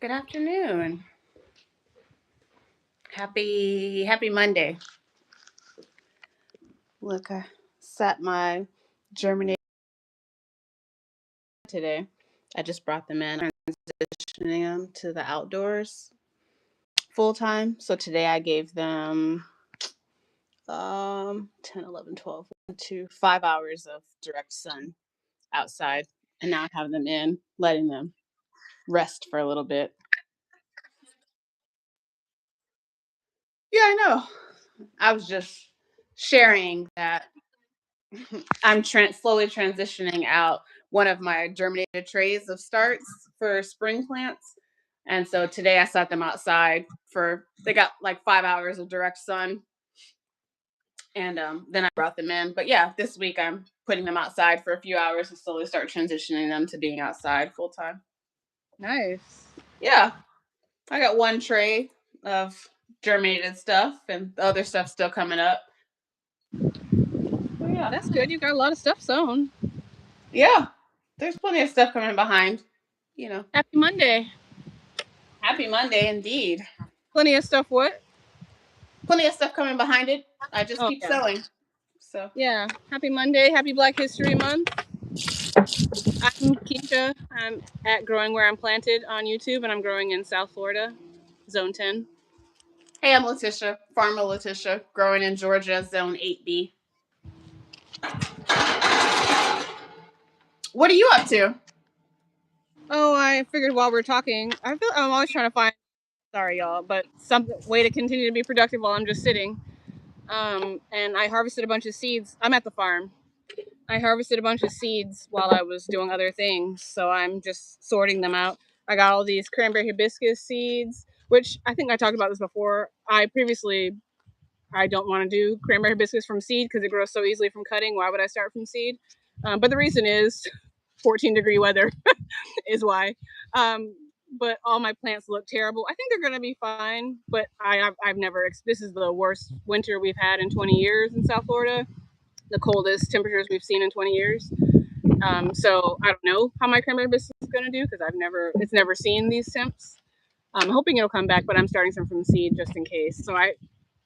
Good afternoon. Happy Monday. Look, I set my germinated today. I just brought them in, transitioning them to the outdoors full time. So today I gave them 10, 11, 12, 1, 2, 5 hours of direct sun outside. And now I have them in, letting them rest for a little bit. Yeah, I know. I was just sharing that I'm slowly transitioning out one of my germinated trays of starts for spring plants. And so today I set them outside they got like 5 hours of direct sun. And then I brought them in. But yeah, this week I'm putting them outside for a few hours and slowly start transitioning them to being outside full time. Nice. Yeah. I got one tray of germinated stuff and the other stuff still coming up. Well, yeah, that's good. You got a lot of stuff sown. Yeah. There's plenty of stuff coming behind. Happy Monday. Happy Monday indeed. Plenty of stuff. What? Plenty of stuff coming behind it. I just keep yeah. sewing. So Yeah. Happy Monday. Happy Black History Month. I'm Keisha. I'm at Growing Where I'm Planted on YouTube, and I'm growing in South Florida, Zone 10. Hey, I'm Letitia, Farmer Letitia, growing in Georgia, Zone 8B. What are you up to? Oh, I figured while we're talking, I'm always trying to find, sorry y'all, but some way to continue to be productive while I'm just sitting. And I harvested a bunch of seeds. I'm at the farm. I harvested a bunch of seeds while I was doing other things, so I'm just sorting them out. I got all these cranberry hibiscus seeds, which I think I talked about this before. I don't want to do cranberry hibiscus from seed because it grows so easily from cutting. Why would I start from seed? But the reason is 14-degree weather is why. But all my plants look terrible. I think they're going to be fine, but I've never. This is the worst winter we've had in 20 years in South Florida. The coldest temperatures we've seen in 20 years. So I don't know how my cranberry hibiscus is going to do because it's never seen these temps. I'm hoping it'll come back, but I'm starting some from seed just in case. So I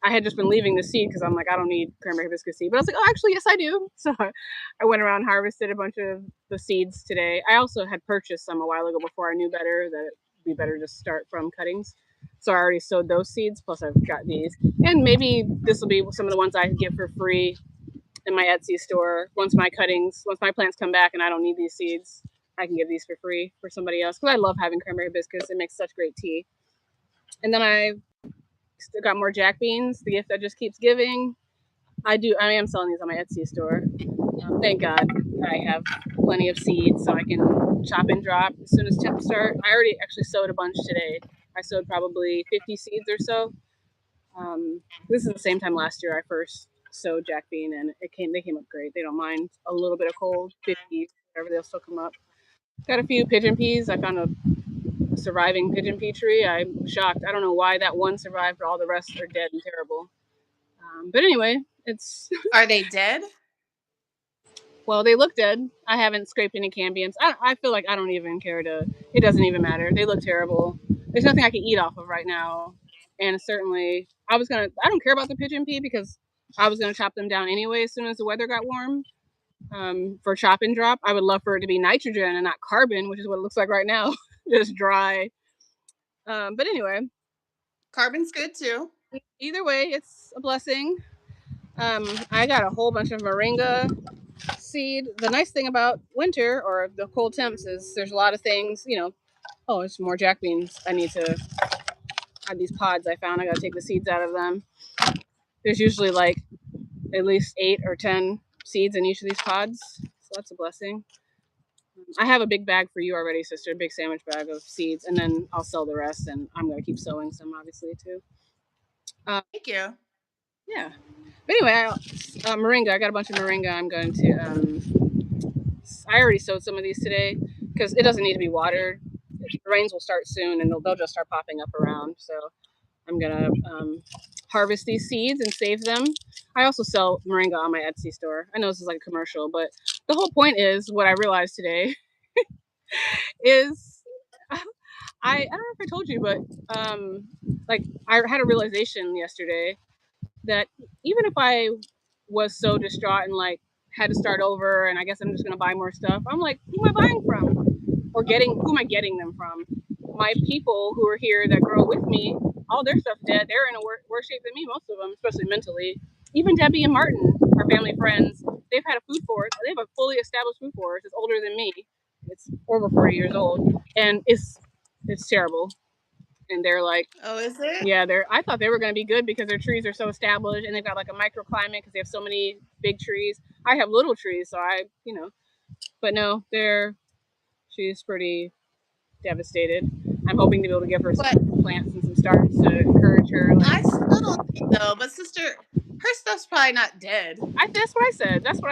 had just been leaving the seed because I'm like, I don't need cranberry hibiscus seed. But I was like, oh, actually, yes, I do. So I went around and harvested a bunch of the seeds today. I also had purchased some a while ago before I knew better that it'd be better to start from cuttings. So I already sowed those seeds, plus I've got these. And maybe this will be some of the ones I can give for free in my Etsy store. Once my plants come back and I don't need these seeds, I can give these for free for somebody else. Because I love having cranberry hibiscus. It makes such great tea. And then I still got more jack beans, the gift that just keeps giving. I am selling these on my Etsy store. Thank God I have plenty of seeds so I can chop and drop as soon as temps start. I already actually sowed a bunch today. I sowed probably 50 seeds or so. This is the same time last year I first sowed jack bean, and they came up great. They don't mind a little bit of cold, 50, whatever, they'll still come up. Got a few pigeon peas. I found a surviving pigeon pea tree. I'm shocked. I don't know why that one survived, but all the rest are dead and terrible. But anyway, Are they dead? Well, they look dead. I haven't scraped any cambiums. I feel like I don't even care it doesn't even matter. They look terrible. There's nothing I can eat off of right now. And certainly, I don't care about the pigeon pea because I was going to chop them down anyway as soon as the weather got warm. For chop and drop, I would love for it to be nitrogen and not carbon, which is what it looks like right now, just dry. But anyway. Carbon's good too. Either way, it's a blessing. I got a whole bunch of moringa seed. The nice thing about winter or the cold temps is there's a lot of things, oh, it's more jack beans. I need to add these pods I found. I got to take the seeds out of them. There's usually like at least 8 or 10 seeds in each of these pods. So that's a blessing. I have a big bag for you already, sister, a big sandwich bag of seeds, and then I'll sell the rest, and I'm going to keep sowing some, obviously, too. Thank you. Yeah. But anyway, moringa. I got a bunch of moringa. I'm going to. I already sowed some of these today because it doesn't need to be watered. The rains will start soon, and they'll just start popping up around. So I'm gonna harvest these seeds and save them. I also sell moringa on my Etsy store. I know this is like a commercial, but the whole point is what I realized today is I don't know if I told you, but like I had a realization yesterday that even if I was so distraught and like had to start over and I guess I'm just gonna buy more stuff, I'm like, who am I buying from? Or who am I getting them from? My people who are here that grow with me, all their stuff's dead. They're in a worse shape than me, most of them, especially mentally. Even Debbie and Martin, our family friends, they've had a food forest. They have a fully established food forest. It's older than me. It's over 40 years old, and it's terrible. And they're like, Oh, is it? yeah, I thought they were going to be good because their trees are so established and they've got like a microclimate because they have so many big trees. I have little trees, so but no, she's pretty devastated. I'm hoping to be able to give her some plants and some starts to encourage her. Like, I still don't think so, but sister, her stuff's probably not dead. That's what I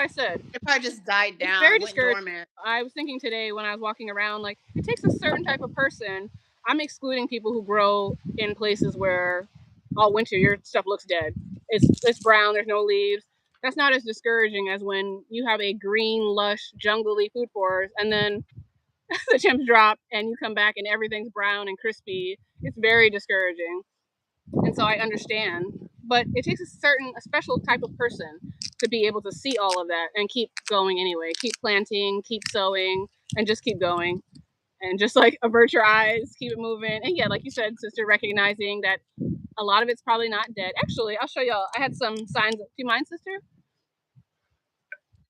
said. It probably just died down. It's very went discouraging. dormant. I was thinking today when I was walking around, like, it takes a certain type of person. I'm excluding people who grow in places where all winter your stuff looks dead. It's brown, there's no leaves. That's not as discouraging as when you have a green, lush, jungly food forest and then the temps drop and you come back and everything's brown and crispy. It's very discouraging. And so I understand. But it takes a special type of person to be able to see all of that and keep going anyway. Keep planting, keep sowing, and just keep going. And just like avert your eyes, keep it moving. And yeah, like you said, sister, recognizing that a lot of it's probably not dead. Actually, I'll show y'all. I had some signs. Do you mind, sister?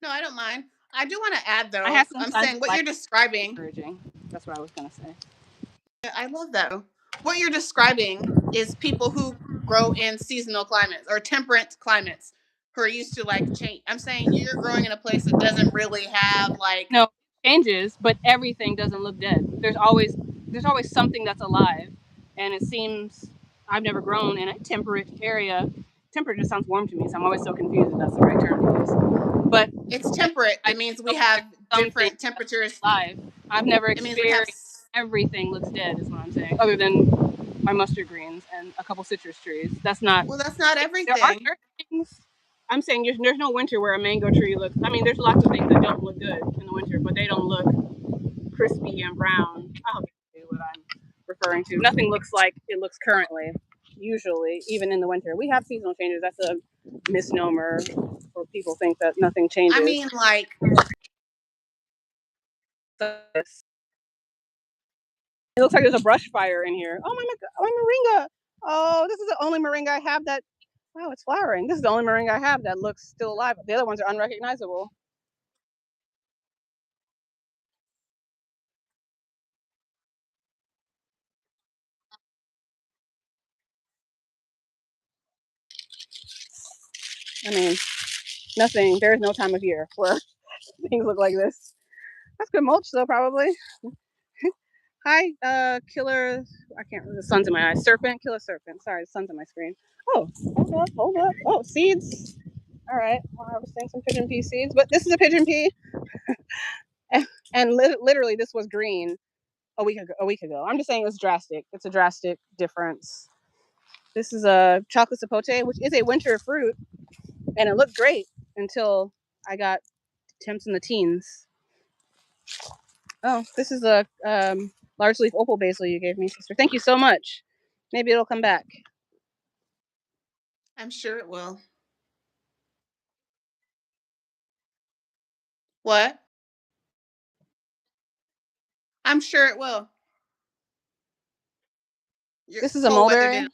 No, I don't mind. I do want to add though. I'm saying what you're describing. That's what I was gonna say. I love that. What you're describing is people who grow in seasonal climates or temperate climates who are used to like change. I'm saying you're growing in a place that doesn't really have like changes, but everything doesn't look dead. There's always something that's alive, and it seems I've never grown in a temperate area. Temperate just sounds warm to me, so I'm always so confused if that's the right term. But it's temperate. It means we have different temperatures. Live. I've never experienced everything looks dead, is what I'm saying. Other than my mustard greens and a couple citrus trees. That's not everything. There are things. I'm saying there's no winter where a mango tree looks. I mean, there's lots of things that don't look good in the winter, but they don't look crispy and brown. I hope you see what I'm referring to. Nothing looks like it looks currently. Usually, even in the winter, we have seasonal changes. That's a misnomer, or people think that nothing changes. I mean, like. It looks like there's a brush fire in here. Oh my god, moringa! Oh, this is the only moringa I have that. Wow, it's flowering. This is the only moringa I have that looks still alive. The other ones are unrecognizable. I mean, nothing. There is no time of year where things look like this. That's good mulch, though, probably. Hi, killer. I can't remember. The sun's in my eyes. Serpent, killer serpent. Sorry, the sun's on my screen. Oh, hold up. Oh, seeds. All right, we're harvesting some pigeon pea seeds, but this is a pigeon pea, and literally this was green a week ago. I'm just saying it's drastic. It's a drastic difference. This is a chocolate sapote, which is a winter fruit, and it looked great until I got temps in the teens. Oh, this is a large leaf opal basil you gave me, sister. Thank you so much. Maybe it'll come back. I'm sure it will. What? I'm sure it will. This is a mulberry,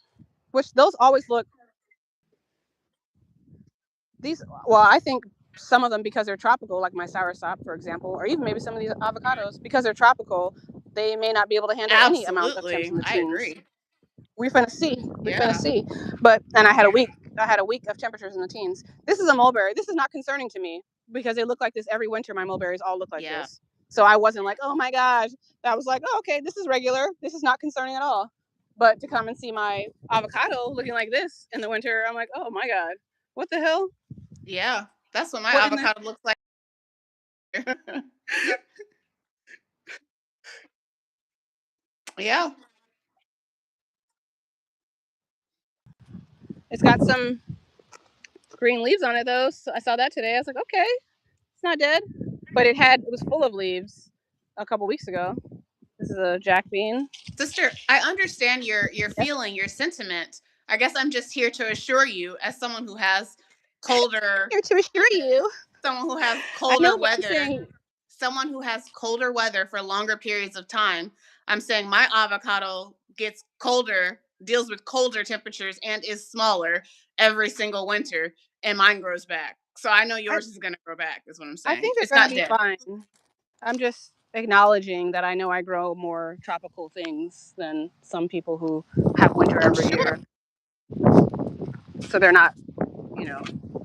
which those always look. I think some of them, because they're tropical, like my soursop, for example, or even maybe some of these avocados, because they're tropical, they may not be able to handle any amount of temps in the teens. I agree. We're gonna see. But I had a week of temperatures in the teens. This is a mulberry. This is not concerning to me because they look like this every winter. My mulberries all look like this. So I wasn't like, oh my gosh. I was like, oh, okay, this is regular. This is not concerning at all. But to come and see my avocado looking like this in the winter, I'm like, oh my God, what the hell? Yeah, that's what my avocado looks like. Yeah. It's got some green leaves on it though. So I saw that today. I was like, okay, it's not dead. But it was full of leaves a couple weeks ago. This is a jack bean. Sister, I understand your feeling, your sentiment. I guess I'm just here to assure you, as someone who has colder, Here to assure you. someone who has I know, colder but I'm weather, saying, someone who has colder weather for longer periods of time. I'm saying my avocado gets colder, deals with colder temperatures, and is smaller every single winter, and mine grows back. So I know yours is gonna grow back. Is what I'm I saying. think they're It's going to not be dead. fine. I'm just acknowledging that I know I grow more tropical things than some people who have winter I'm every sure year. So they're not,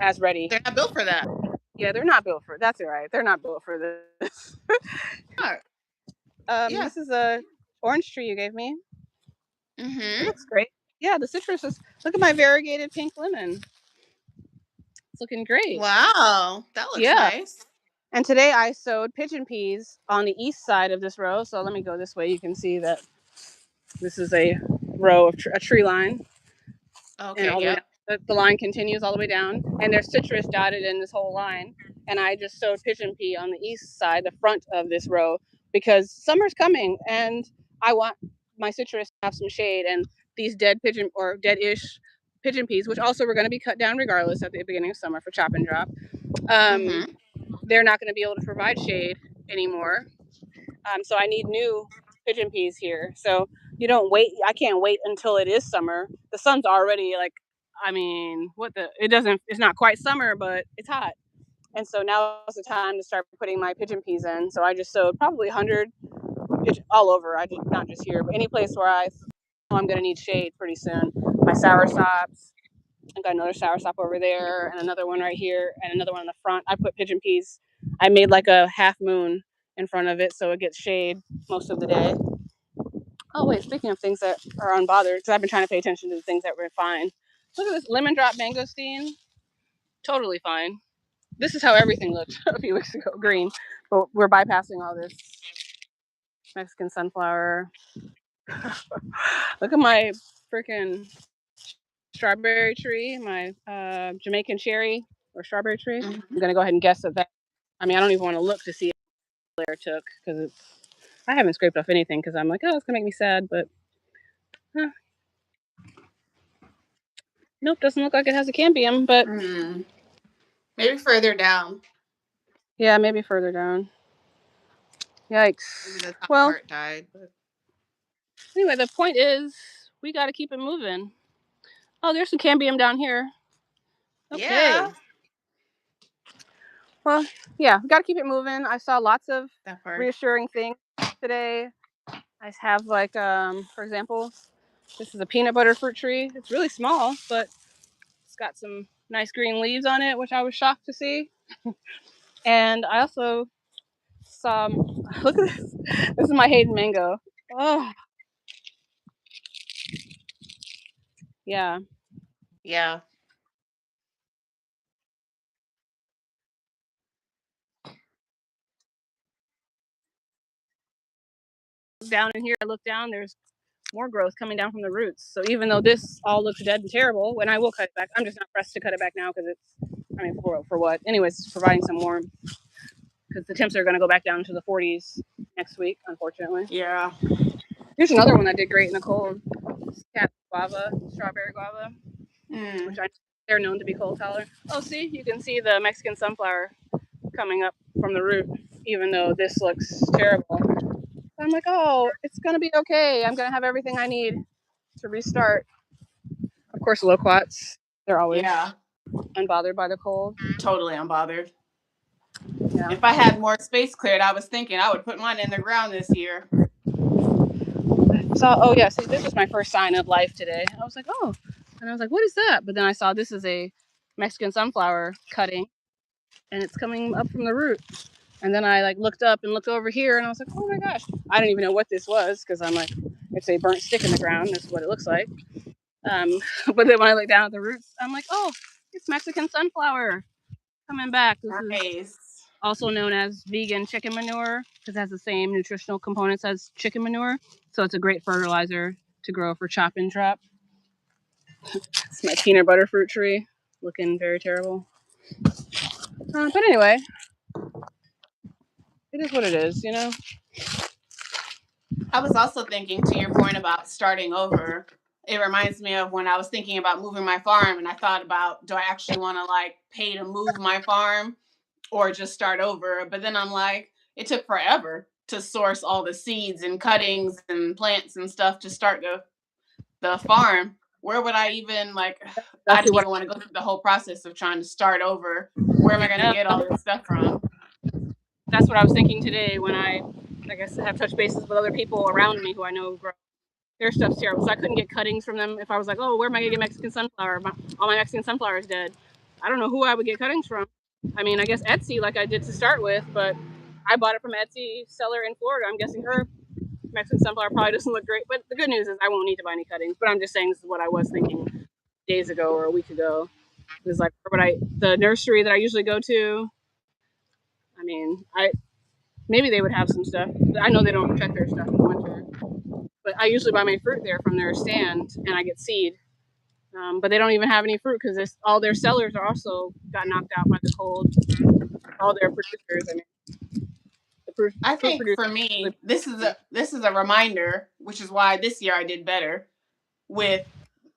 as ready. they're not built for that. Yeah, they're not built for it. That's all right. They're not built for this. Yeah. This is a orange tree you gave me. It Mm-hmm. looks great. Yeah, the citrus is. Look at my variegated pink lemon. It's looking great. Wow, that looks Yeah. nice. And today I sowed pigeon peas on the east side of this row. So let me go this way. You can see that this is a row of a tree line, and Okay. all the way Yep. down, the line continues all the way down, and there's citrus dotted in this whole line. And I just sowed pigeon pea on the east side, the front of this row, because summer's coming, and I want my citrus to have some shade. And these dead pigeon or dead-ish pigeon peas, which also were going to be cut down regardless at the beginning of summer for chop and drop, Mm-hmm. they're not going to be able to provide shade anymore. So I need new pigeon peas here. So you don't wait. I can't wait until it is summer. The sun's already like, I mean, it's not quite summer, but it's hot. And so now is the time to start putting my pigeon peas in. So I just sowed probably 100 all over. Not just here, but any place where I know I'm going to need shade pretty soon. My soursops. I got another soursop over there, and another one right here, and another one in the front. I put pigeon peas. I made like a half moon in front of it so it gets shade most of the day. Oh wait, speaking of things that are unbothered, because I've been trying to pay attention to the things that were fine. Look at this lemon drop mangosteen. Totally fine. This is how everything looked a few weeks ago, green. But we're bypassing all this Mexican sunflower. Look at my freaking strawberry tree, my Jamaican cherry or strawberry tree. Mm-hmm. I'm gonna go ahead and guess that. I mean, I don't even want to look to see what Blair took because I haven't scraped off anything because I'm like, oh, it's gonna make me sad, but nope, doesn't look like it has a cambium. But Maybe further down. yeah, maybe further down. Yikes. Maybe the top Well, part died. But anyway, the point is we got to keep it moving. Oh, there's some cambium down here. Okay. yeah, Well, yeah, we got to keep it moving. I saw lots of that part. reassuring things today. I have like, for example, this is a peanut butter fruit tree. It's really small, but it's got some nice green leaves on it, which I was shocked to see. And I also saw, look at this. This is my Hayden mango. Oh, yeah. Yeah. Down in here, I look down, there's more growth coming down from the roots. So even though this all looks dead and terrible, when I will cut it back, I'm just not pressed to cut it back now because for what? Anyways, it's providing some warmth because the temps are going to go back down to the 40s next week, unfortunately. Yeah. Here's another one that did great in the cold. Cat guava, strawberry guava, which they're known to be cold tolerant. Oh, see, you can see the Mexican sunflower coming up from the root, even though this looks terrible. I'm like, oh, it's going to be okay. I'm going to have everything I need to restart. Of course, loquats, they're always unbothered by the cold. Totally unbothered. Yeah. If I had more space cleared, I was thinking I would put mine in the ground this year. So, oh yeah, see, this is my first sign of life today. I was like, oh, and I was like, what is that? But then I saw this is a Mexican sunflower cutting, and it's coming up from the root. And then I like looked up and looked over here, and I was like, oh my gosh, I didn't even know what this was because I'm like, it's a burnt stick in the ground. That's what it looks like. But then when I look down at the roots, I'm like, oh, it's Mexican sunflower coming back. This is also known as vegan chicken manure because it has the same nutritional components as chicken manure. So it's a great fertilizer to grow for chop and drop. It's my peanut butter fruit tree, looking very terrible. But anyway, it is what it is, you know? I was also thinking, to your point about starting over, it reminds me of when I was thinking about moving my farm, and I thought about, do I actually want to like pay to move my farm or just start over? But then I'm like, it took forever to source all the seeds and cuttings and plants and stuff to start the farm. Where would I even like? I Exactly didn't what. even want to go through the whole process of trying to start over. Where am I going to Yeah, get all this stuff from? that's what I was thinking today when I guess, have touched bases with other people around me who I know grow. Their stuff's terrible, so I couldn't get cuttings from them. If I was like, oh, where am I gonna get Mexican sunflower? All my Mexican sunflower is dead. I don't know who I would get cuttings from. I mean, I guess Etsy, like I did to start with, but I bought it from Etsy seller in Florida. I'm guessing her Mexican sunflower probably doesn't look great. But the good news is I won't need to buy any cuttings. But I'm just saying this is what I was thinking days ago or a week ago. It was like, but the nursery that I usually go to. I mean, I maybe they would have some stuff. I know they don't protect their stuff in the winter, but I usually buy my fruit there from their stand, and I get seed. But they don't even have any fruit because all their sellers are also got knocked out by the cold. All their producers, I mean, the fruit I think producers. for me, this is a reminder, which is why this year I did better with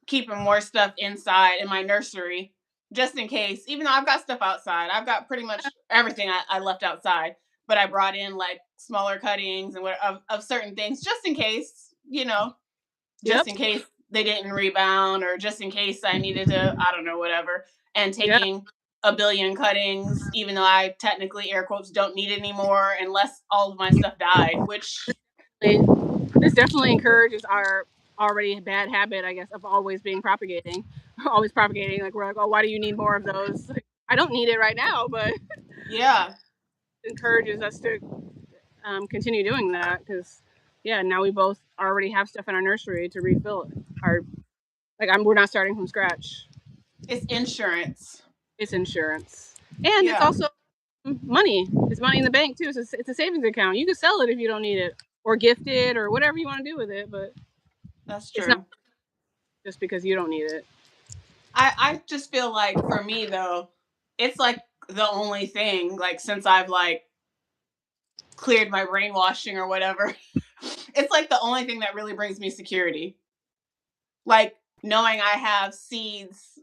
keeping more stuff inside in my nursery, just in case. Even though I've got stuff outside, I've got pretty much everything I left outside, but I brought in like smaller cuttings and of certain things, just in case, just Yep. in case they didn't rebound, or just in case I needed to, I don't know, whatever. And Yeah. taking a billion cuttings, even though I technically, air quotes, don't need it anymore unless all of my stuff died, which This definitely encourages our already bad habit, I guess, of always being propagating, always propagating. Like we're like, oh, why do you need more of those? Like, I don't need it right now, but yeah, it encourages us to continue doing that because, yeah, now we both already have stuff in our nursery to refill our. We're not starting from scratch. it's insurance. It's insurance, and it's Yeah, also money. It's money in the bank too. It's a savings account. You can sell it if you don't need it, or gift it, or whatever you want to do with it. But that's it's not true. just because you don't need it. I just feel like for me though, it's like the only thing, like since I've like cleared my brainwashing or whatever, it's like the only thing that really brings me security. Like knowing I have seeds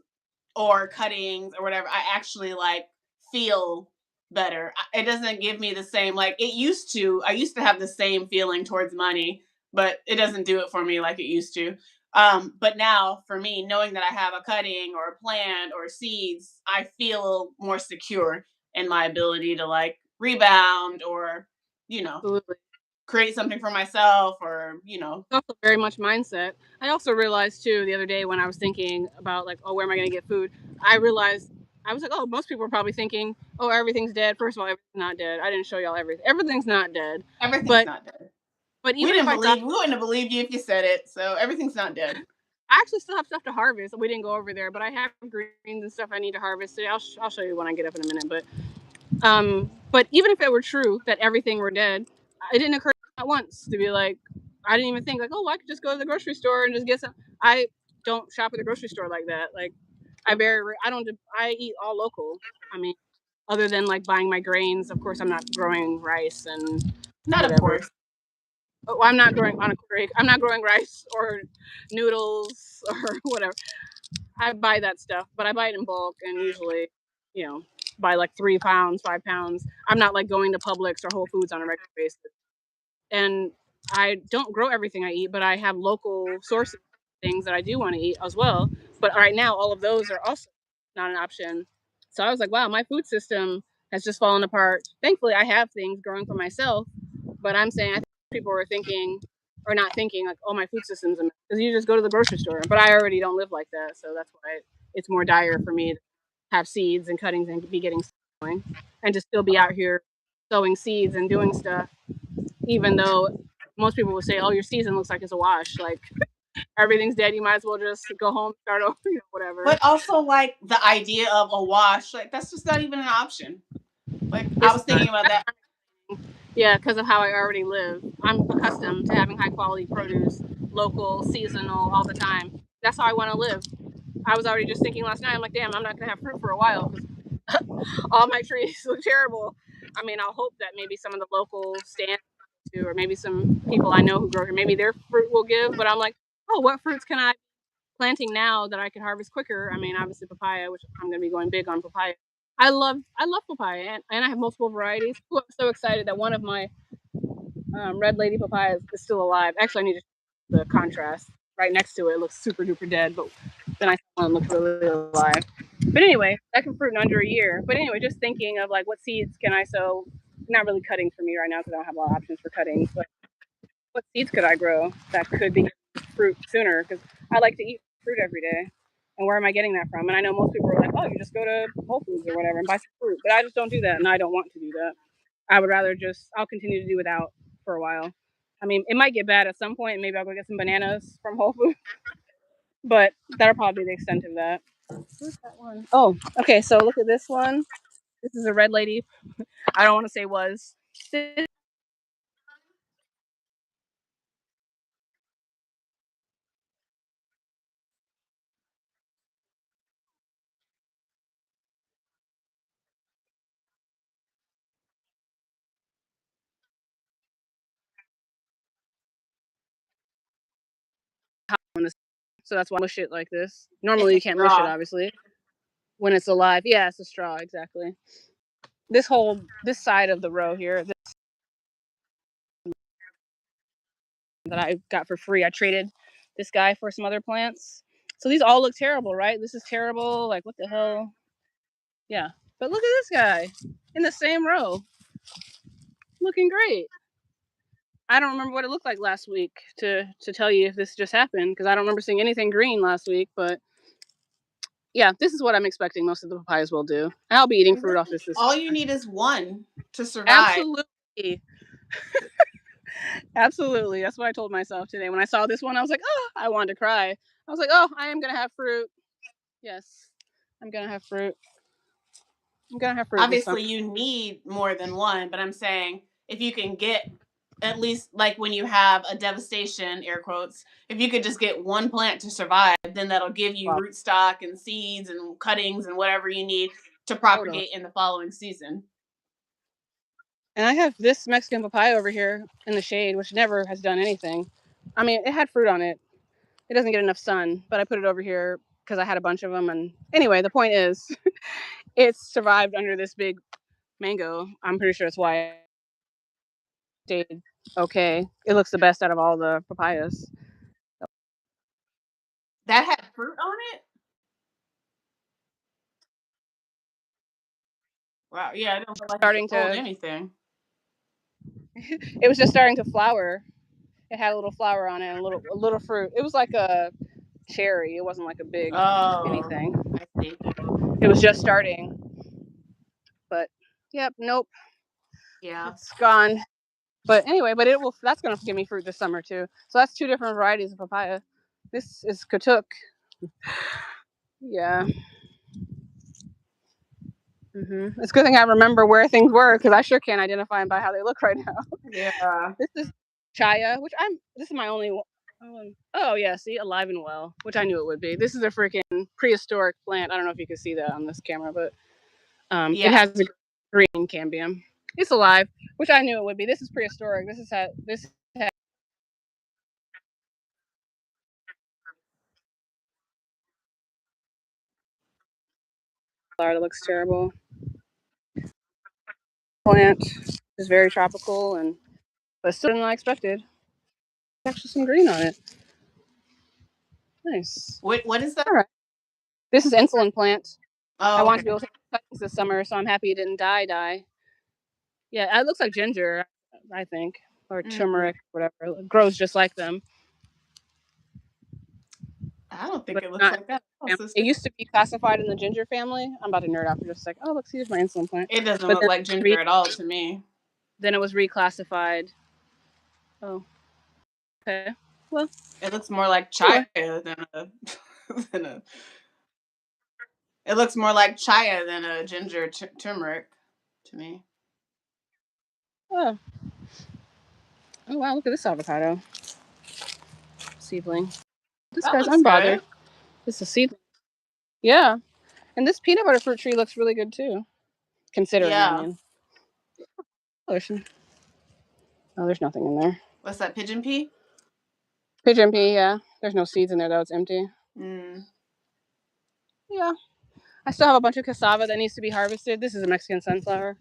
or cuttings or whatever, I actually like feel better. It doesn't give me the same, like it used to. I used to have the same feeling towards money, but it doesn't do it for me like it used to. But now for me, knowing that I have a cutting or a plant or seeds, I feel more secure in my ability to like rebound or, you know, Absolutely. create something for myself or, It's also very much mindset. I also realized too the other day when I was thinking about like, oh, where am I going to get food? I realized I was like, oh, most people are probably thinking, oh, everything's dead. First of all, everything's not dead. I didn't show y'all everything. Everything's not dead. everything's But not dead. but We even if didn't I thought, believe, we wouldn't have believed you if you said it. So everything's not dead. I actually still have stuff to harvest. We didn't go over there, but I have greens and stuff I need to harvest. So I'll show you when I get up in a minute. But even if it were true that everything were dead, it didn't occur to me at once to be like, I didn't even think like, oh, I could just go to the grocery store and just get some. I don't shop at the grocery store like that. Like, I don't. I eat all local. I mean, other than like buying my grains. Of course, I'm not growing rice and Not of whatever. course. Oh, I'm not growing on a creek. I'm not growing rice or noodles or whatever. I buy that stuff, but I buy it in bulk and usually, you know, buy like 3 pounds, 5 pounds. I'm not like going to Publix or Whole Foods on a regular basis. And I don't grow everything I eat, but I have local sources of things that I do want to eat as well. But right now, all of those are also not an option. So I was like, wow, my food system has just fallen apart. Thankfully, I have things growing for myself, but I'm saying I think people are thinking or not thinking like, oh, my food system's a mess because you just go to the grocery store. But I already don't live like that, so that's why it's more dire for me to have seeds and cuttings and be getting going, and to still be out here sowing seeds and doing stuff even though most people would say, "Oh, your season looks like it's a wash. Like everything's dead. You might as well just go home, start over, whatever." But also like the idea of a wash, like that's just not even an option. Like I It's was thinking about that. yeah, because of how I already live. I'm accustomed to having high quality produce, local, seasonal, all the time. That's how I want to live. I was already just thinking last night. I'm like, damn, I'm not gonna have fruit for a while because all my trees look terrible. I mean, I'll hope that maybe some of the local stands to, or maybe some people I know who grow here, maybe their fruit will give. But I'm like, oh, what fruits can I planting now that I can harvest quicker? I mean, obviously papaya, which I'm going to be going big on papaya. I love papaya, and I have multiple varieties. Ooh, I'm so excited that one of my red lady papayas is still alive. Actually, I need to the contrast. Right next to it looks super duper dead, but then I saw one looked really alive. But anyway, that can fruit in under a year. But anyway, just thinking of like what seeds can I sow? Not really cuttings for me right now because I don't have a lot of options for cuttings. But what seeds could I grow that could be fruit sooner? Because I like to eat fruit every day. And where am I getting that from? And I know most people are like, oh, you just go to Whole Foods or whatever and buy some fruit. But I just don't do that, and I don't want to do that. I would rather I'll continue to do without for a while. I mean, it might get bad at some point. Maybe I'll go get some bananas from Whole Foods. But that'll probably be the extent of that. Where's that one? Oh, okay. So look at this one. This is a red lady. I don't want to say was. So that's why I mush it like this. Normally you can't mush it, obviously. When it's alive. Yeah, it's a straw, exactly. This side of the row here, that I got for free, I traded this guy for some other plants. So these all look terrible, right? This is terrible. Like, what the hell? Yeah. But look at this guy in the same row. Looking great. I don't remember what it looked like last week to tell you if this just happened, because I don't remember seeing anything green last week. But yeah, this is what I'm expecting most of the papayas will do. And I'll be eating fruit off this. All you need is one to survive. Absolutely. Absolutely. That's what I told myself today. When I saw this one, I was like, oh, I wanted to cry. I was like, oh, I am going to have fruit. Yes, I'm going to have fruit. I'm going to have fruit. Obviously, you need more than one, but I'm saying if you can get at least, like when you have a devastation, air quotes, if you could just get one plant to survive, then that'll give you rootstock and seeds and cuttings and whatever you need to propagate in the following season. And I have this Mexican papaya over here in the shade, which never has done anything. I mean, it had fruit on it. It doesn't get enough sun, but I put it over here because I had a bunch of them. And anyway, the point is, it's survived under this big mango. I'm pretty sure that's why it stayed okay. It looks the best out of all the papayas. That had fruit on it? Wow, yeah, I don't feel like starting to hold anything. It was just starting to flower. It had a little flower on it and a little fruit. It was like a cherry. It wasn't like a big anything. I see. It was just starting. But yep, nope. Yeah. It's gone. But anyway, that's gonna give me fruit this summer too. So that's two different varieties of papaya. This is Katuk. Yeah. It's a good thing I remember where things were, because I sure can't identify them by how they look right now. Yeah. This is Chaya, which this is my only one. Oh yeah, see, alive and well, which I knew it would be. This is a freaking prehistoric plant. I don't know if you can see that on this camera, but it has a green cambium. It's alive, which I knew it would be. This is prehistoric. This has flower that looks terrible. Plant is very tropical but still than I expected. There's actually some green on it. Nice. What is that? All right. This is insulin plant. Oh, I want to be able to take cuttings this summer, so I'm happy it didn't die. Yeah, it looks like ginger, I think, or turmeric, whatever. It grows just like them. I don't think it looks like that. It used to be classified in the ginger family. I'm about to nerd out for just a second. Oh, look, here's my insulin plant. It doesn't look like ginger at all to me. Then it was reclassified. Oh, okay. Well, it looks more like chaya than a. It looks more like chaya than a ginger turmeric to me. Oh wow! Look at this avocado seedling. This guy's unbothered. Good. This is a seedling. Yeah, and this peanut butter fruit tree looks really good too, considering. Yeah. I mean, Oh, there's nothing in there. What's that, pigeon pea? Pigeon pea, yeah. There's no seeds in there though. It's empty. Yeah. I still have a bunch of cassava that needs to be harvested. This is a Mexican sunflower.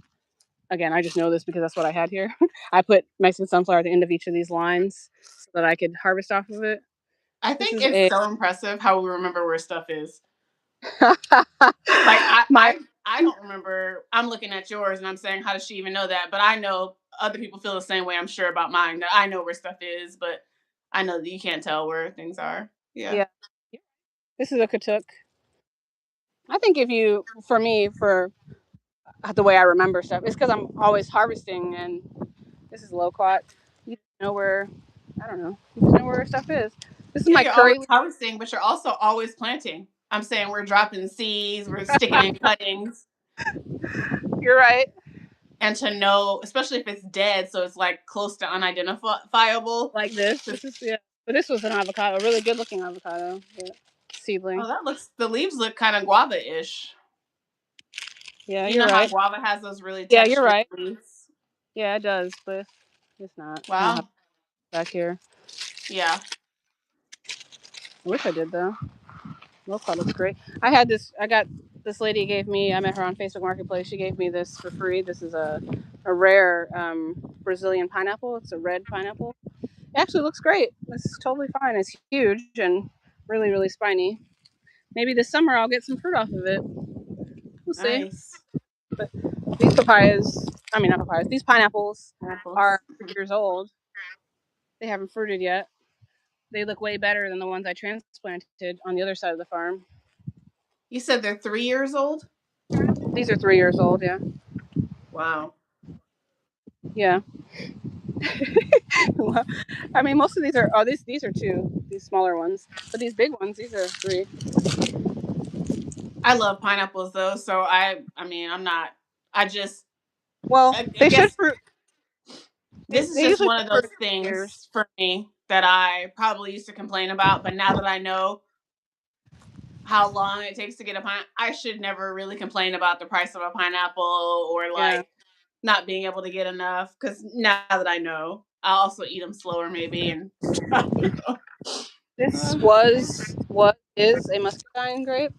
Again, I just know this because that's what I had here. I put Mexican sunflower at the end of each of these lines so that I could harvest off of it. I This think is it's so impressive how we remember where stuff is. Like I don't remember. I'm looking at yours and I'm saying, how does she even know that? But I know other people feel the same way, I'm sure, about mine. That I know where stuff is, but I know that you can't tell where things are. Yeah. This is a katuk. I think for the way I remember stuff, it's because I'm always harvesting, and this is loquat. You know where, I don't know. You just know where stuff is. This is my you're curry. always harvesting, but you're also always planting. I'm saying we're dropping seeds, we're sticking in cuttings. You're right. And to know, especially if it's dead, so it's like close to unidentifiable. Like this. This is But this was an avocado, a really good looking avocado. Seedling. Oh, the leaves look kind of guava-ish. Yeah, you know right. how guava has those really textured you're right. leaves? Yeah, it does, but it's not. Wow. Back here. Yeah. I wish I did though. Loquat looks great. I got this lady gave me, I met her on Facebook Marketplace. She gave me this for free. This is a rare Brazilian pineapple. It's a red pineapple. It actually looks great. It's totally fine. It's huge and really, really spiny. Maybe this summer I'll get some fruit off of it. We'll see. Nice. But these these pineapples are 3 years old. They haven't fruited yet. They look way better than the ones I transplanted on the other side of the farm. You said they're 3 years old? These are 3 years old, yeah. Wow. Yeah. Well, I mean, most of these are, these are 2, these smaller ones. But these big ones, these are 3. I love pineapples though, so I mean, I'm not, they should fruit. This is just one of those things for me that I probably used to complain about, but now that I know how long it takes to get a pineapple, I should never really complain about the price of a pineapple or like not being able to get enough, because now that I know, I'll also eat them slower maybe. And this was what is a muscadine grape.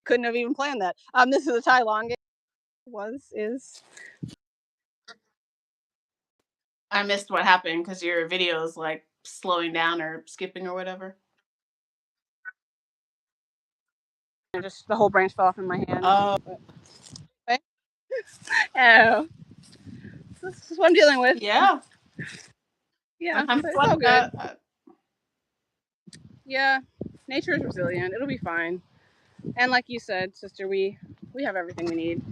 Couldn't have even planned that. This is a Tai Longate. Is. I missed what happened because your video is like slowing down or skipping or whatever. Just the whole branch fell off in my hand. Oh. Oh. This is what I'm dealing with. Yeah. Yeah. I'm it's all good. Yeah. Nature is resilient. It'll be fine. And like you said, sister, we have everything we need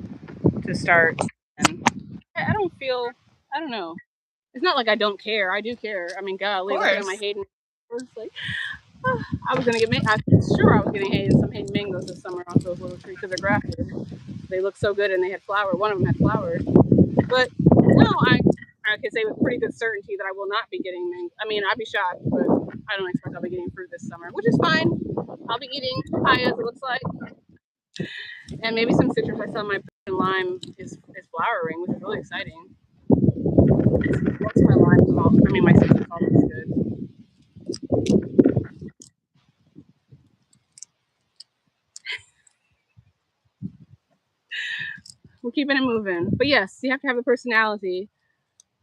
to start. And I don't know. It's not like I don't care. I do care. I mean, golly, look at my Hayden. Like, I was getting some Hayden mangoes this summer off those little trees because they're grafted. They look so good and they had flower. One of them had flowers. But no, I can say with pretty good certainty that I will not be getting mangoes. I mean, I'd be shocked, but I don't expect I'll be getting fruit this summer, which is fine. I'll be eating papayas, it looks like. And maybe some citrus. I saw my lime is flowering, which is really exciting. What's my lime called? I mean, my citrus all looks good. We're keeping it moving. But yes, you have to have the personality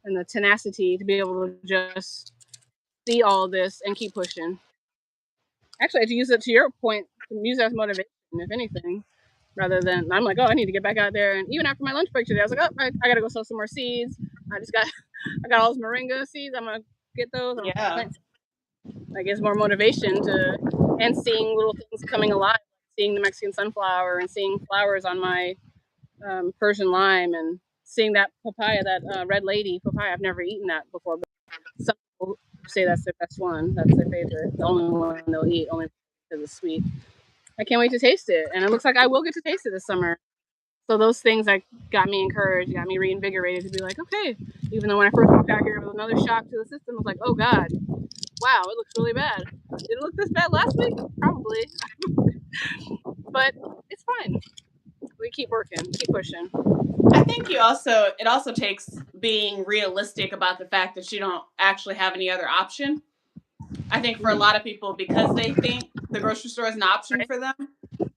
and the tenacity to be able to just see all this and keep pushing. Actually, to use it to your point, to use it as motivation, if anything, rather than I'm like, oh, I need to get back out there. And even after my lunch break today, I was like, oh, I gotta go sow some more seeds. I got all those moringa seeds. I'm gonna get those. Like, it's more motivation and seeing little things coming alive, seeing the Mexican sunflower and seeing flowers on my Persian lime, and seeing that papaya, that Red Lady papaya. I've never eaten that before, but some people say that's their best one. That's their favorite. The only one they'll eat, only because it's sweet. I can't wait to taste it, and it looks like I will get to taste it this summer. So those things like got me encouraged, got me reinvigorated to be like, okay. Even though when I first walked out here, it was another shock to the system. I was like, oh God, wow, it looks really bad. Did it look this bad last week? Probably. But it's fine. We keep working, keep pushing. I think it also takes being realistic about the fact that you don't actually have any other option. I think for a lot of people, because they think the grocery store is an option for them,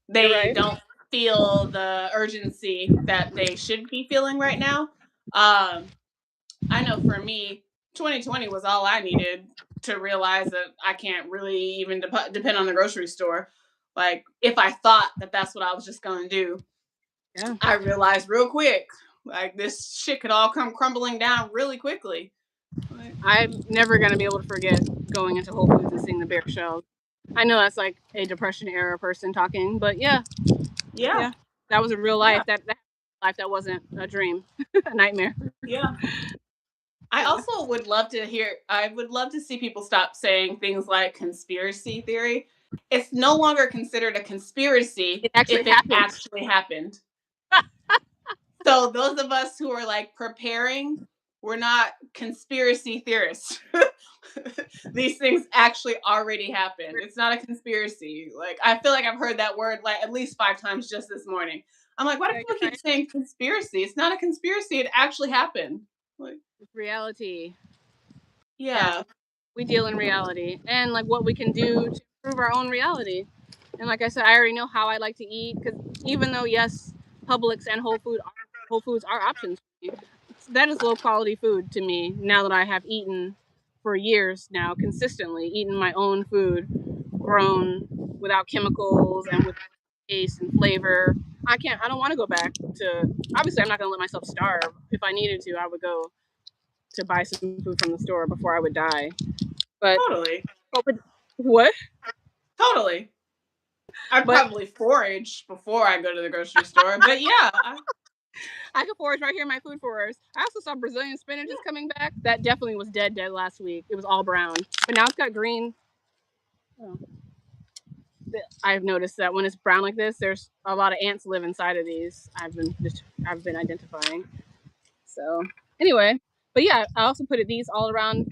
they don't feel the urgency that they should be feeling right now. I know for me, 2020 was all I needed to realize that I can't really even depend on the grocery store. Like, if I thought that that's what I was just going to do, I realized real quick, like, this shit could all come crumbling down really quickly. I'm never going to be able to forget going into Whole Foods and seeing the bare shelves. I know that's like a Depression era person talking, but yeah. That was a real life. That life that wasn't a dream, a nightmare. Yeah. I also would love to see people stop saying things like conspiracy theory. It's no longer considered a conspiracy if it actually happened. So those of us who are like preparing, we're not conspiracy theorists. These things actually already happened. It's not a conspiracy. Like, I feel like I've heard that word like at least 5 times just this morning. I'm like, why do people keep saying conspiracy? It's not a conspiracy. It actually happened. Like, reality. Yeah. We deal in reality and like what we can do to improve our own reality. And like I said, I already know how I like to eat, because even though yes, Publix and Whole Foods are options for me, that is low quality food to me now that I have eaten for years now, consistently eaten my own food, grown without chemicals and with taste and flavor. I don't want to go back to, obviously I'm not going to let myself starve. If I needed to, I would go to buy some food from the store before I would die. But totally. What? Totally. I'd probably forage before I go to the grocery store, but yeah. I could forage right here in my food forest. I also saw Brazilian spinach is coming back. That definitely was dead last week. It was all brown, but now it's got green. Oh. I've noticed that when it's brown like this, there's a lot of ants live inside of these. I've been identifying. So anyway, but yeah, I also put these all around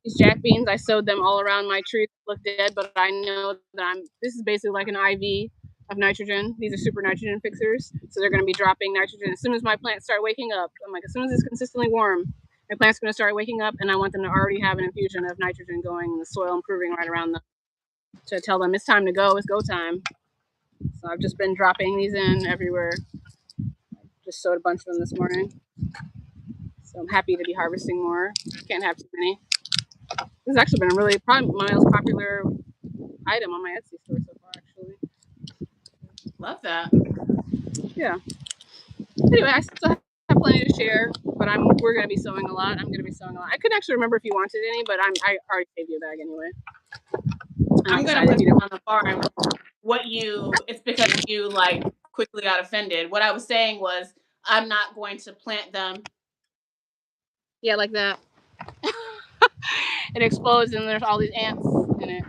these jack beans. I sowed them all around my tree. They look dead, but I know that this is basically like an IV of nitrogen. These are super nitrogen fixers, so they're going to be dropping nitrogen as soon as my plants start waking up. I'm like, as soon as it's consistently warm, my plant's going to start waking up, and I want them to already have an infusion of nitrogen going and the soil improving right around them to tell them it's time to go. It's go time. So I've just been dropping these in everywhere. Just sowed a bunch of them this morning. So I'm happy to be harvesting more. Can't have too many. This has actually been probably my most popular item on my Etsy store so far, actually. Love that. Yeah. Anyway, I still have plenty to share, but we're going to be sewing a lot. I'm going to be sewing a lot. I couldn't actually remember if you wanted any, but I already saved you a bag anyway. I'm going to put you on the farm. It's because you like quickly got offended. What I was saying was I'm not going to plant them. Yeah, like that. It explodes and there's all these ants in it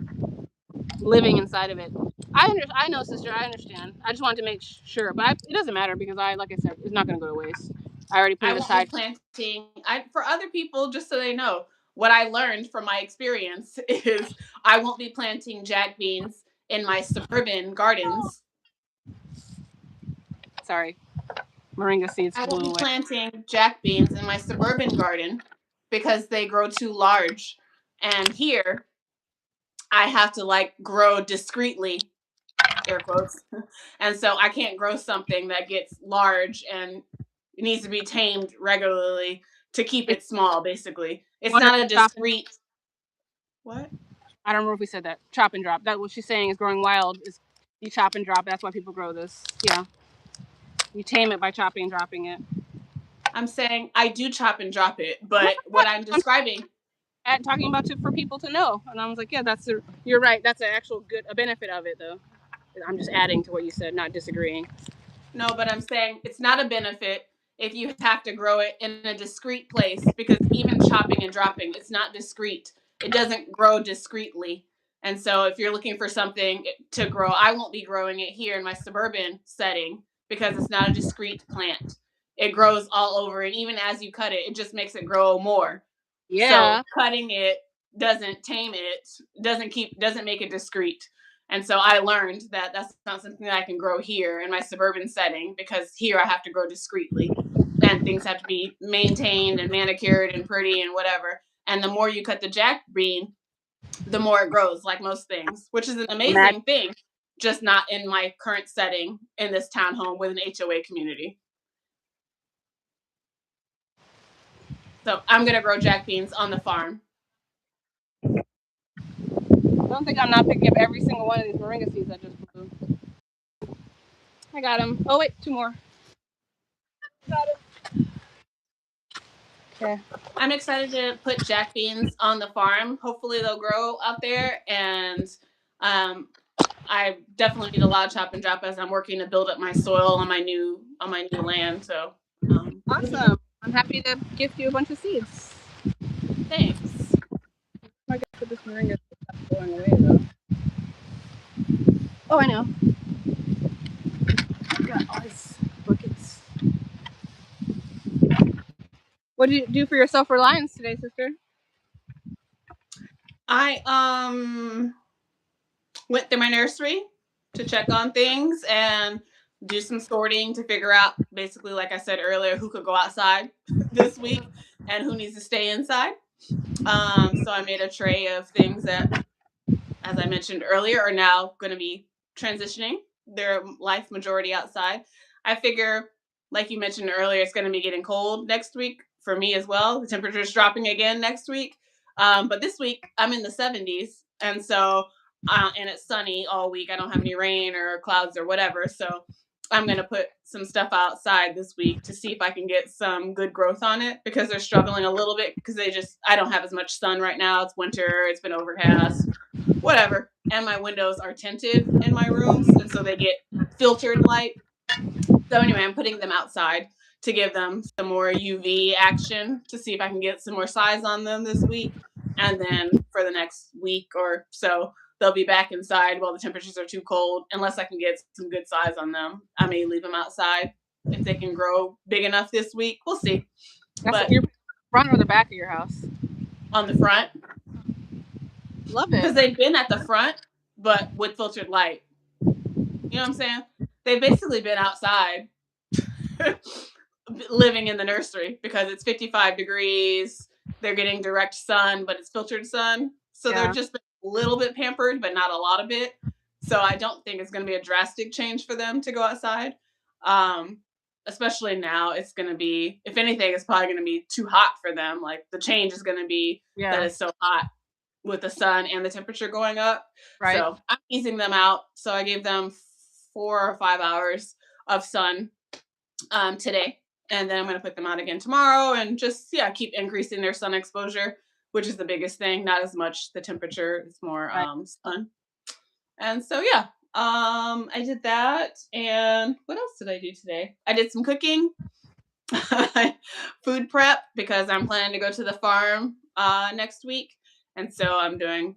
living inside of it. I know, sister. I understand. I just wanted to make sure, but it doesn't matter because like I said, it's not going to go to waste. I already put it aside. Planting. For other people, just so they know, what I learned from my experience is I won't be planting jack beans in my suburban gardens. Sorry. Moringa seeds. I won't be planting jack beans in my suburban garden because they grow too large. And here, I have to like grow discreetly, air quotes. And so I can't grow something that gets large and it needs to be tamed regularly to keep it small, basically. It's not a discreet. What? I don't remember if we said that. Chop and drop. That's what she's saying is growing wild. Is you chop and drop. That's why people grow this. Yeah. You tame it by chopping and dropping it. I'm saying I do chop and drop it, but what I'm describing. Talking about it for people to know. And I was like, yeah, you're right. That's an actual a benefit of it, though. I'm just adding to what you said, not disagreeing. No, but I'm saying it's not a benefit if you have to grow it in a discreet place, because even chopping and dropping, it's not discreet. It doesn't grow discreetly. And so if you're looking for something to grow, I won't be growing it here in my suburban setting because it's not a discrete plant. It grows all over, and even as you cut it, it just makes it grow more. Yeah. So cutting it doesn't tame it, doesn't make it discrete. And so I learned that that's not something that I can grow here in my suburban setting, because here I have to grow discreetly and things have to be maintained and manicured and pretty and whatever. And the more you cut the jack bean, the more it grows, like most things, which is an amazing thing, just not in my current setting in this townhome with an HOA community. So I'm going to grow jack beans on the farm. I don't think I'm not picking up every single one of these moringa seeds I just blew. I got them. Oh, wait, 2 more. Got it. Okay. I'm excited to put jack beans on the farm. Hopefully they'll grow out there, and I definitely need a lot of chop and drop as I'm working to build up my soil on my new land. So awesome. I'm happy to gift you a bunch of seeds. Thanks. I guess for this moringa stuff going away though. Oh, I know. I've got all these buckets. What did you do for your self-reliance today, sister? I went through my nursery to check on things and do some sorting to figure out, basically, like I said earlier, who could go outside this week and who needs to stay inside. So I made a tray of things that, as I mentioned earlier, are now going to be transitioning their life majority outside. I figure, like you mentioned earlier, it's going to be getting cold next week for me as well. The temperature's dropping again next week. But this week I'm in the 70s, and so and it's sunny all week. I don't have any rain or clouds or whatever. So I'm going to put some stuff outside this week to see if I can get some good growth on it, because they're struggling a little bit because I don't have as much sun right now. It's winter. It's been overcast, whatever. And my windows are tinted in my rooms, and so they get filtered light. So anyway, I'm putting them outside to give them some more UV action to see if I can get some more size on them this week. And then for the next week or so, they'll be back inside while the temperatures are too cold. Unless I can get some good size on them, I may leave them outside if they can grow big enough this week. We'll see. But your front or the back of your house? On the front. Love it. Because they've been at the front, but with filtered light. You know what I'm saying? They've basically been outside living in the nursery because it's 55 degrees. They're getting direct sun, but it's filtered sun. So they're just a little bit pampered, but not a lot of it. So I don't think it's going to be a drastic change for them to go outside. Especially now, it's going to be, if anything, it's probably going to be too hot for them. Like the change is going to be that it's so hot with the sun and the temperature going up. Right. So I'm easing them out. So I gave them 4 or 5 hours of sun today. And then I'm going to put them out again tomorrow and just, keep increasing their sun exposure, which is the biggest thing. Not as much the temperature, it's more sun. And so, I did that. And what else did I do today? I did some cooking, food prep, because I'm planning to go to the farm next week. And so I'm doing,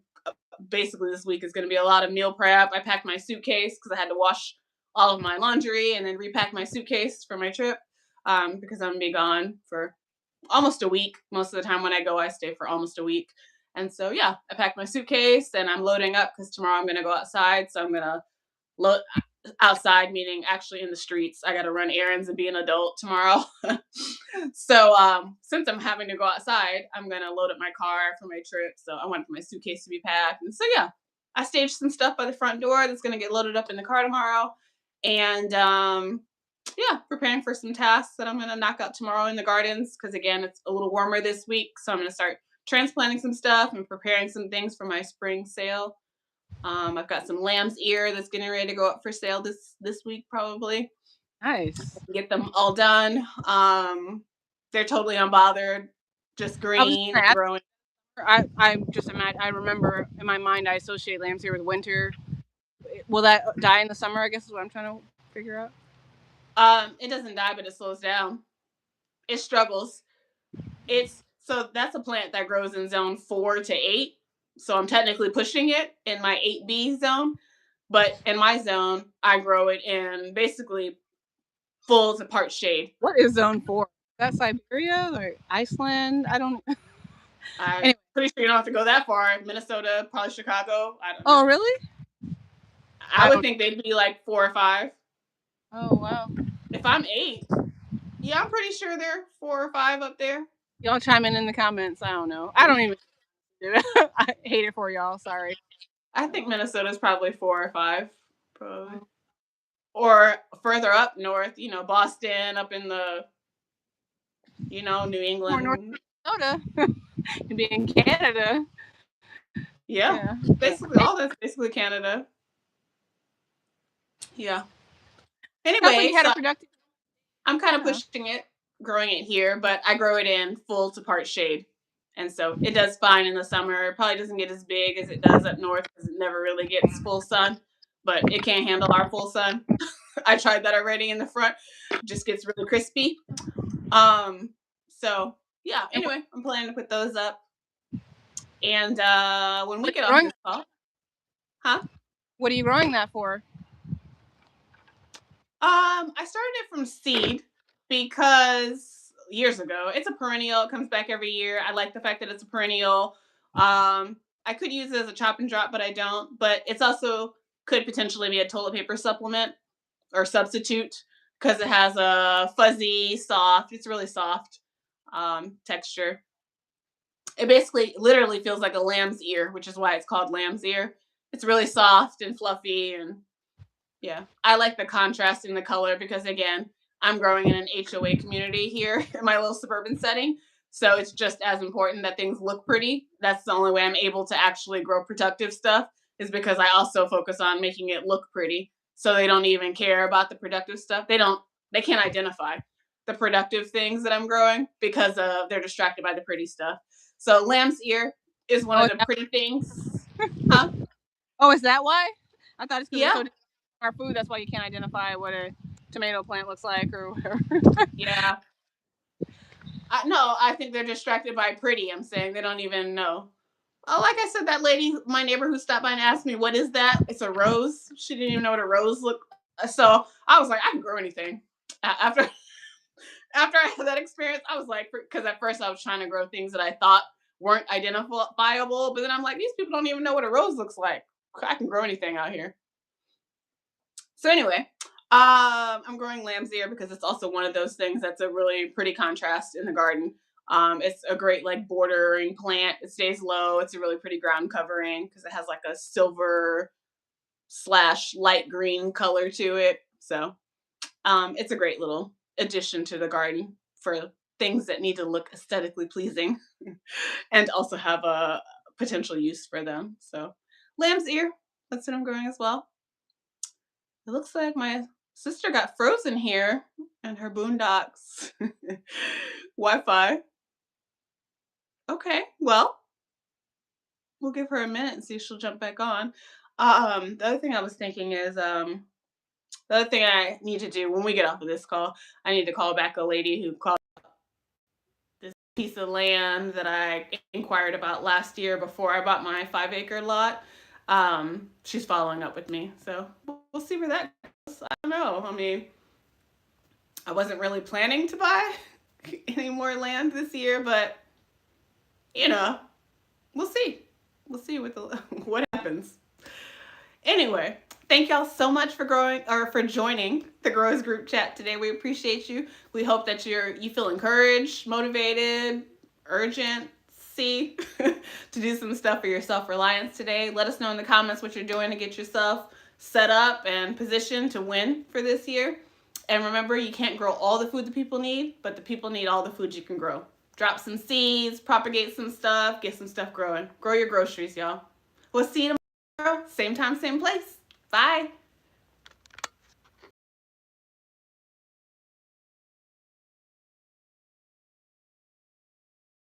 basically this week is going to be a lot of meal prep. I packed my suitcase because I had to wash all of my laundry and then repack my suitcase for my trip because I'm going to be gone for almost a week. Most of the time when I go, I stay for almost a week. And so, I packed my suitcase and I'm loading up because tomorrow I'm going to go outside. So I'm going to load outside, meaning actually in the streets. I got to run errands and be an adult tomorrow. So since I'm having to go outside, I'm going to load up my car for my trip. So I want my suitcase to be packed. And so, I staged some stuff by the front door that's going to get loaded up in the car tomorrow. And preparing for some tasks that I'm going to knock out tomorrow in the gardens. Because again, it's a little warmer this week. So I'm going to start transplanting some stuff and preparing some things for my spring sale. I've got some lamb's ear that's getting ready to go up for sale this week, probably. Nice. Get them all done. They're totally unbothered, just green and growing. I just imagine. I remember in my mind, I associate lamb's ear with winter. Will that die in the summer? I guess is what I'm trying to figure out. It doesn't die, but it slows down. It struggles. So that's a plant that grows in zone 4 to 8. So I'm technically pushing it in my 8B zone, but in my zone, I grow it in basically full to part shade. What is zone 4? Is that Siberia or Iceland? I don't. I'm Anyway. pretty sure you don't have to go that far. Minnesota, probably Chicago. I don't know. Oh, really? I would think they'd be like 4 or 5. Oh, wow. If I'm 8, yeah, I'm pretty sure they're 4 or 5 up there. Y'all chime in the comments. I don't know. I don't even. I hate it for y'all. Sorry. I think Minnesota's probably 4 or 5, probably. Or further up north, you know, Boston, up in the, you know, New England. Or North Minnesota. You'd be in Canada. Yeah. Basically, all that's basically Canada. Yeah. Anyway, had a productive. I'm kind of pushing it, growing it here, but I grow it in full to part shade. And so it does fine in the summer. It probably doesn't get as big as it does up north because it never really gets full sun, but it can't handle our full sun. I tried that already in the front. Just gets really crispy. So yeah, anyway, I'm planning to put those up. And when we get off this call, what are you growing that for? I started it from seed because years ago. It's a perennial. It comes back every year. I like the fact that it's a perennial. I could use it as a chop and drop, but I don't. But it's also could potentially be a toilet paper supplement or substitute because it has a fuzzy, soft, it's really soft texture. It basically literally feels like a lamb's ear, which is why it's called lamb's ear. It's really soft and fluffy, and yeah, I like the contrast in the color because, again, I'm growing in an HOA community here in my little suburban setting. So it's just as important that things look pretty. That's the only way I'm able to actually grow productive stuff, is because I also focus on making it look pretty. So they don't even care about the productive stuff. They can't identify the productive things that I'm growing because they're distracted by the pretty stuff. So lamb's ear is one of the pretty things. Huh? Oh, is that why? I thought it's because so our food. That's why you can't identify what a tomato plant looks like or whatever. Yeah. No, I think they're distracted by pretty. I'm saying they don't even know. Oh, like I said, that lady, my neighbor who stopped by and asked me, what is that? It's a rose. She didn't even know what a rose looked. So I was like, I can grow anything. After I had that experience, I was like, because at first I was trying to grow things that I thought weren't identifiable, but then I'm like, these people don't even know what a rose looks like. I can grow anything out here. So anyway, I'm growing lamb's ear because it's also one of those things that's a really pretty contrast in the garden. It's a great like bordering plant. It stays low. It's a really pretty ground covering because it has like a silver / light green color to it. So it's a great little addition to the garden for things that need to look aesthetically pleasing and also have a potential use for them. So lamb's ear, that's what I'm growing as well. It looks like my sister got frozen here in her boondocks Wi-Fi. Okay, well, we'll give her a minute and see if she'll jump back on. The other thing I was thinking is the other thing I need to do when we get off of this call, I need to call back a lady who called this piece of land that I inquired about last year before I bought my 5-acre lot. She's following up with me, so we'll see where that goes. I don't know. I mean, I wasn't really planning to buy any more land this year, but you know, we'll see. We'll see what happens. Anyway, thank y'all so much for joining the Growers Group chat today. We appreciate you. We hope that you feel encouraged, motivated, urgency to do some stuff for your self-reliance today. Let us know in the comments what you're doing to get yourself set up and positioned to win for this year. And remember, you can't grow all the food that people need, but the people need all the food you can grow. Drop some seeds, propagate some stuff, get some stuff growing. Grow your groceries, y'all. We'll see you tomorrow. Same time, same place. Bye.